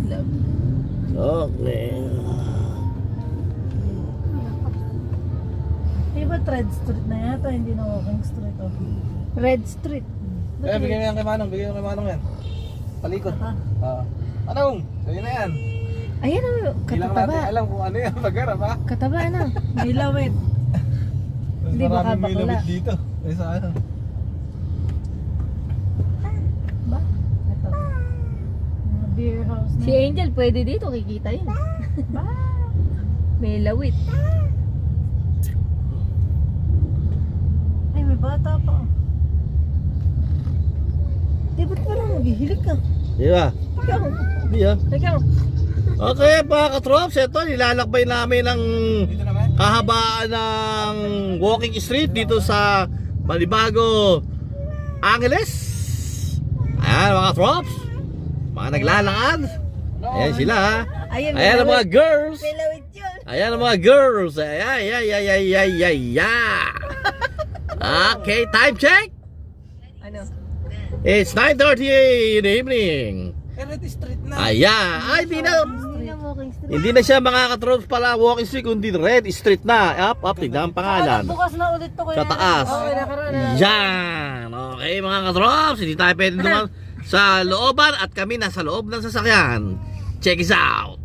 Love. Okay. Di ba Thread Street na yata? Hindi na Walking Street. Oh. Red Street. Bigyan mo yan kay Manong. Bigyan mo kay Manong yan. Palikot. Anong? Sa'yo na yan. Ayan o, Hindi lang natin katataba. alam kung ano yan. Pagkarap ha. Kataba na. May lawit. Hindi, baka Maraming may bakla. lamit dito. Eh sa ano? Ba? Ito. Mga beer house na. Si Angel pwede dito, kikita yun. Ba? May lawit. Ay, may bata pa. Di ba't parang maghihilig ka? Di ba? Ikaw. Hindi ah. Ikaw. Okay mga katrops, ito nilalakbay namin ang Dito naman. kahabaan ng walking street dito sa Balibago, Angeles. Ayan mga trops, mga naglalakad. Ayan sila ha. Ayan, Ayan ang mga girls. May lawit yun. Ayan ang mga girls. Ayan. Okay, time check. Ano? It's 9:30 in the evening. Red Street na. Ayan. Ay, Hindi na Walking Street. hindi na siya mga katrops pala walking street, kundi red street na. Up, tignan ang pangalan. Bukas na ulit to Sa taas. Okay, nakaroon na. Yan. Okay mga katrops, hindi tayo pwede duman sa looban at kami nasa loob ng sasakyan. Check this out.